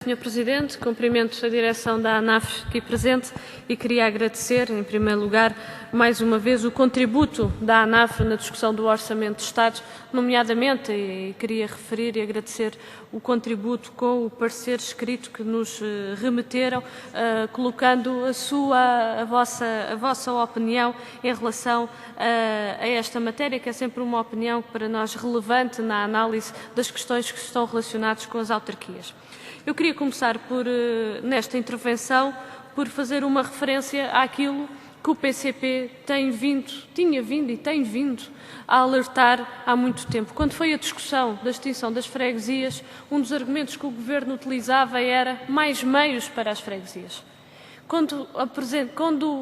Senhor Presidente, cumprimento a direção da ANAF aqui presente e queria agradecer, em primeiro lugar, mais uma vez, o contributo da ANAF na discussão do Orçamento de Estado, nomeadamente, e queria referir e agradecer o contributo com o parecer escrito que nos remeteram, colocando a vossa opinião em relação a esta matéria, que é sempre uma opinião para nós relevante na análise das questões que estão relacionadas com as autarquias. Eu queria começar nesta intervenção, por fazer uma referência àquilo que o PCP tinha vindo e tem vindo a alertar há muito tempo. Quando foi a discussão da extinção das freguesias, um dos argumentos que o Governo utilizava era mais meios para as freguesias. Quando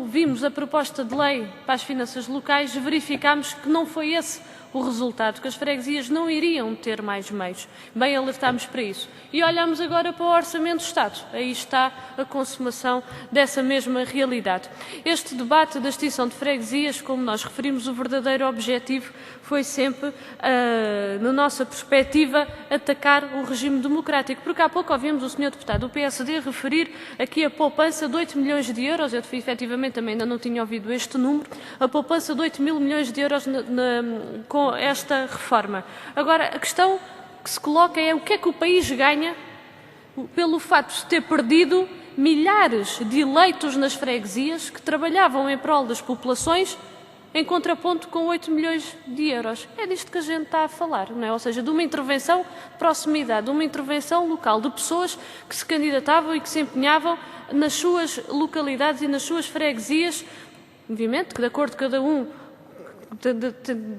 vimos a proposta de lei para as finanças locais, verificámos que não foi esse o resultado, que as freguesias não iriam ter mais meios. Bem alertámos para isso. E olhamos agora para o Orçamento do Estado. Aí está a consumação dessa mesma realidade. Este debate da extinção de freguesias, como nós referimos, o verdadeiro objetivo foi sempre, na nossa perspectiva, atacar o regime democrático. Porque há pouco ouvimos o Sr. Deputado do PSD referir aqui a poupança de 8 milhões de euros, eu efetivamente também ainda não tinha ouvido este número, a poupança de 8 mil milhões de euros com esta reforma. Agora, a questão que se coloca é o que é que o país ganha pelo facto de ter perdido milhares de eleitos nas freguesias que trabalhavam em prol das populações em contraponto com 8 milhões de euros. É disto que a gente está a falar, não é? Ou seja, de uma intervenção de proximidade, de uma intervenção local, de pessoas que se candidatavam e que se empenhavam nas suas localidades e nas suas freguesias, obviamente que de acordo com cada um,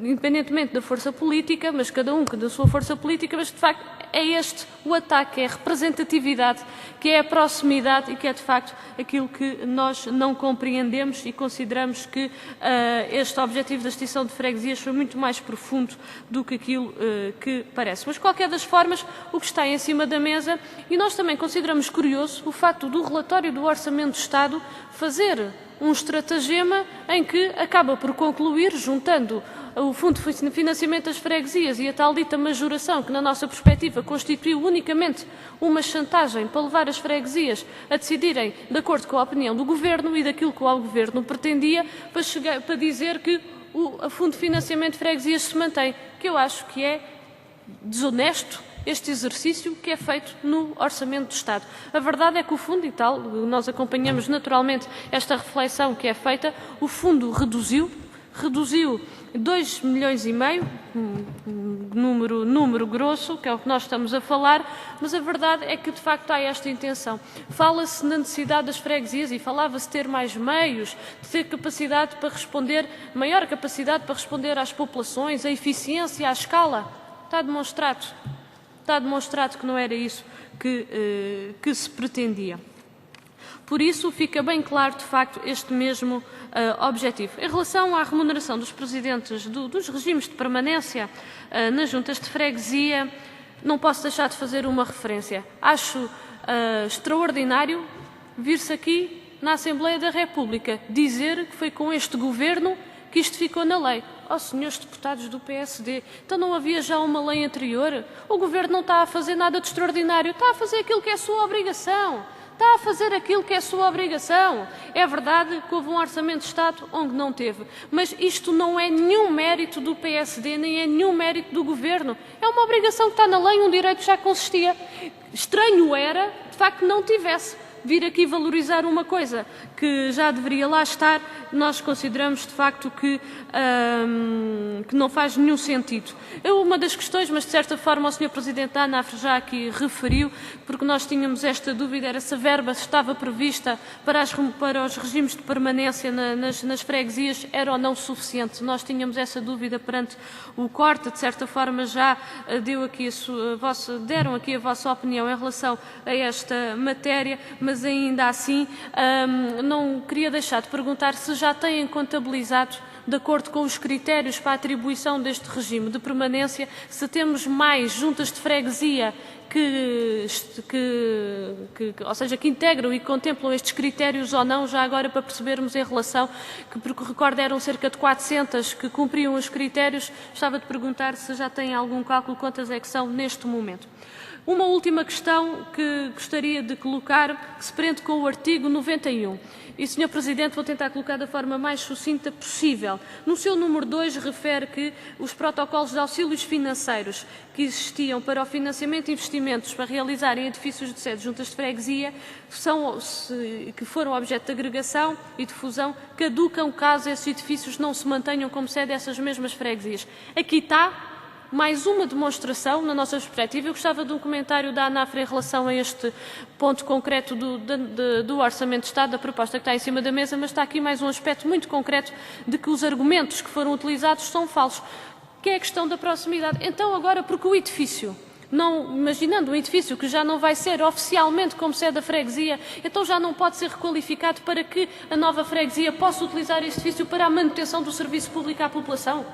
independentemente da força política, mas cada um da sua força política, mas de facto é este o ataque, é a representatividade, que é a proximidade e que é de facto aquilo que nós não compreendemos e consideramos que este objetivo da extinção de freguesias foi muito mais profundo do que aquilo que parece. Mas, de qualquer das formas, o que está em cima da mesa, e nós também consideramos curioso o facto do relatório do Orçamento do Estado fazer um estratagema em que acaba por concluir, juntando o Fundo de Financiamento das Freguesias e a tal dita majoração, que na nossa perspectiva constituiu unicamente uma chantagem para levar as freguesias a decidirem de acordo com a opinião do Governo e daquilo que o Governo pretendia, para dizer que o Fundo de Financiamento de Freguesias se mantém, que eu acho que é desonesto este exercício que é feito no Orçamento do Estado. A verdade é que o Fundo, e tal, nós acompanhamos naturalmente esta reflexão que é feita, o Fundo reduziu 2 milhões e meio, número grosso, que é o que nós estamos a falar, mas a verdade é que de facto há esta intenção. Fala-se na necessidade das freguesias e falava-se de ter mais meios, de ter capacidade para responder, maior capacidade para responder às populações, a eficiência, à escala. Está demonstrado que não era isso que se pretendia. Por isso, fica bem claro, de facto, este mesmo objetivo. Em relação à remuneração dos presidentes dos regimes de permanência nas juntas de freguesia, não posso deixar de fazer uma referência. Acho extraordinário vir-se aqui na Assembleia da República dizer que foi com este Governo que isto ficou na lei. Senhores deputados do PSD, então não havia já uma lei anterior? O Governo não está a fazer nada de extraordinário, está a fazer aquilo que é a sua obrigação. Está a fazer aquilo que é a sua obrigação. É verdade que houve um Orçamento de Estado onde não teve, mas isto não é nenhum mérito do PSD, nem é nenhum mérito do Governo. É uma obrigação que está na lei, um direito que já consistia. Estranho era, de facto, que não tivesse. Vir aqui valorizar uma coisa que já deveria lá estar, nós consideramos de facto que não faz nenhum sentido. Uma das questões, mas de certa forma o Sr. Presidente da ANAF já aqui referiu, porque nós tínhamos esta dúvida, era se a verba estava prevista para os regimes de permanência nas freguesias, era ou não suficiente. Nós tínhamos essa dúvida perante o corte, de certa forma já deram aqui a vossa opinião em relação a esta matéria, mas ainda assim não queria deixar de perguntar se já têm contabilizado, de acordo com os critérios para a atribuição deste regime de permanência, se temos mais juntas de freguesia ou seja, que integram e contemplam estes critérios ou não, já agora para percebermos em relação, porque recordo eram cerca de 400 que cumpriam os critérios, gostava de perguntar se já têm algum cálculo, quantas é que são neste momento. Uma última questão que gostaria de colocar, que se prende com o artigo 91. E, Sr. Presidente, vou tentar colocar da forma mais sucinta possível. No seu número 2 refere que os protocolos de auxílios financeiros que existiam para o financiamento de investimentos para realizar em edifícios de sede juntas de freguesia, que foram objeto de agregação e de fusão, caducam caso esses edifícios não se mantenham como sede dessas mesmas freguesias. Aqui está mais uma demonstração, na nossa perspectiva. Eu gostava de um comentário da ANAFRA em relação a este ponto concreto do Orçamento de Estado, da proposta que está em cima da mesa, mas está aqui mais um aspecto muito concreto de que os argumentos que foram utilizados são falsos, que é a questão da proximidade. Então, agora, porque o edifício, imaginando um edifício que já não vai ser oficialmente como sede da freguesia, então já não pode ser requalificado para que a nova freguesia possa utilizar este edifício para a manutenção do serviço público à população?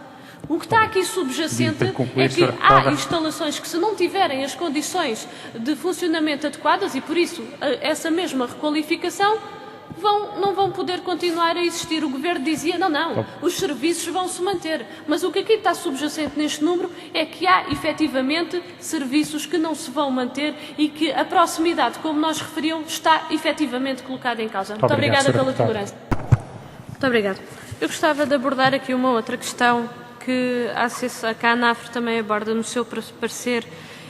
O que está aqui subjacente é que há instalações que, se não tiverem as condições de funcionamento adequadas, e por isso essa mesma requalificação, não vão poder continuar a existir. O Governo dizia, não, os serviços vão se manter. Mas o que aqui está subjacente neste número é que há, efetivamente, serviços que não se vão manter e que a proximidade, como nós referimos, está efetivamente colocada em causa. Muito obrigada pela tolerância. Muito obrigada. Eu gostava de abordar aqui uma outra questão que a ANAFRA também aborda no seu parecer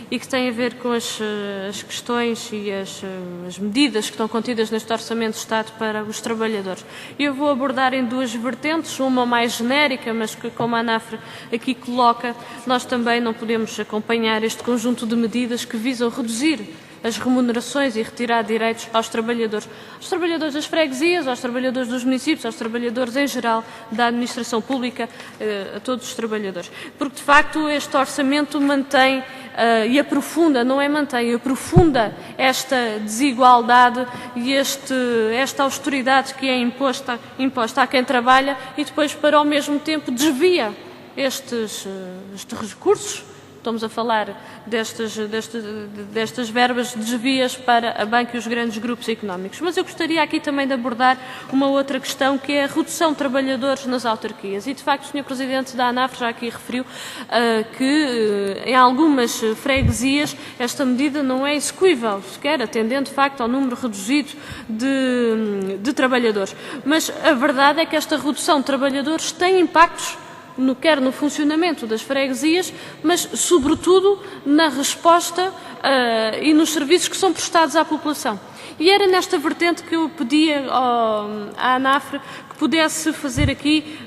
e que tem a ver com as questões e as medidas que estão contidas neste Orçamento de Estado para os trabalhadores. Eu vou abordar em duas vertentes, uma mais genérica, mas que, como a ANAFRA aqui coloca, nós também não podemos acompanhar este conjunto de medidas que visam reduzir as remunerações e retirar direitos aos trabalhadores das freguesias, aos trabalhadores dos municípios, aos trabalhadores em geral da administração pública, a todos os trabalhadores. Porque, de facto, este orçamento mantém e aprofunda, não é mantém, aprofunda esta desigualdade e esta austeridade que é imposta a quem trabalha e depois, para ao mesmo tempo, desvia estes recursos. Estamos a falar destas verbas desvias para a banca e os grandes grupos económicos. Mas eu gostaria aqui também de abordar uma outra questão, que é a redução de trabalhadores nas autarquias. E, de facto, o Sr. Presidente da ANAFRA já aqui referiu que em algumas freguesias esta medida não é execuível, sequer atendendo, de facto, ao número reduzido de trabalhadores. Mas a verdade é que esta redução de trabalhadores tem impactos quer no funcionamento das freguesias, mas, sobretudo, na resposta e nos serviços que são prestados à população. E era nesta vertente que eu pedia à ANAFRA que pudesse fazer aqui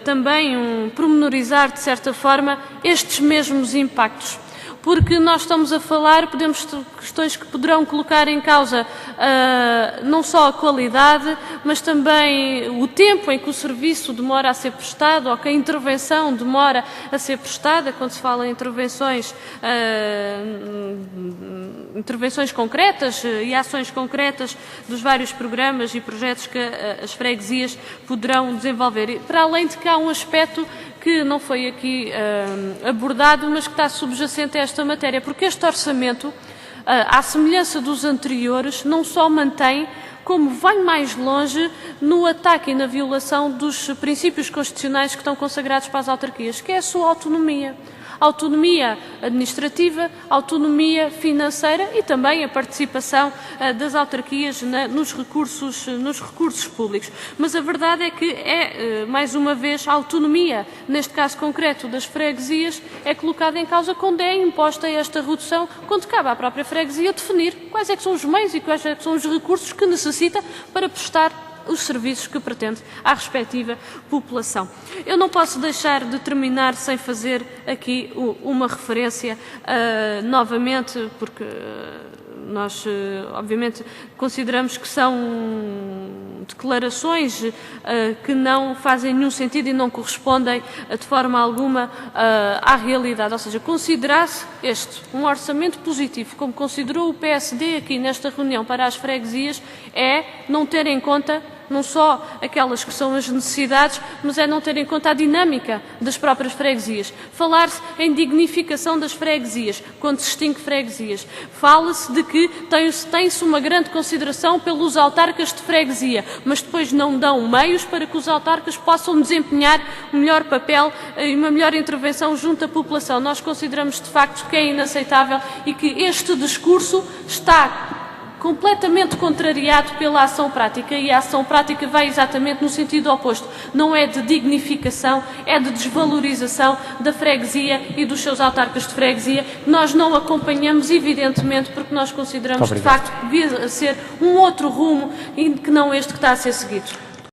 também pormenorizar, de certa forma, estes mesmos impactos. Porque nós estamos a falar, podemos ter questões que poderão colocar em causa não só a qualidade, mas também o tempo em que o serviço demora a ser prestado ou que a intervenção demora a ser prestada, quando se fala em intervenções concretas e ações concretas dos vários programas e projetos que as freguesias poderão desenvolver. E, para além de que há um aspecto que não foi aqui abordado, mas que está subjacente a esta matéria, porque este orçamento, à semelhança dos anteriores, não só mantém, como vai mais longe no ataque e na violação dos princípios constitucionais que estão consagrados para as autarquias, que é a sua autonomia. Autonomia administrativa, autonomia financeira e também a participação das autarquias nos recursos públicos. Mas a verdade é que mais uma vez, a autonomia, neste caso concreto das freguesias, é colocada em causa quando é imposta esta redução, quando cabe à própria freguesia definir quais é que são os meios e quais é que são os recursos que necessita para prestar os serviços que pretende à respectiva população. Eu não posso deixar de terminar sem fazer aqui uma referência novamente, porque nós, obviamente, consideramos que são declarações que não fazem nenhum sentido e não correspondem de forma alguma à realidade. Ou seja, considerar-se um orçamento positivo, como considerou o PSD aqui nesta reunião para as freguesias, é não ter em conta não só aquelas que são as necessidades, mas é não ter em conta a dinâmica das próprias freguesias. Falar-se em dignificação das freguesias, quando se extingue freguesias. Fala-se de que tem-se uma grande consideração pelos autarcas de freguesia, mas depois não dão meios para que os autarcas possam desempenhar um melhor papel e uma melhor intervenção junto à população. Nós consideramos, de facto, que é inaceitável e que este discurso está completamente contrariado pela ação prática, e a ação prática vai exatamente no sentido oposto. Não é de dignificação, é de desvalorização da freguesia e dos seus autarcas de freguesia. Nós não acompanhamos, evidentemente, porque nós consideramos, de facto, que devia ser um outro rumo e que não este que está a ser seguido.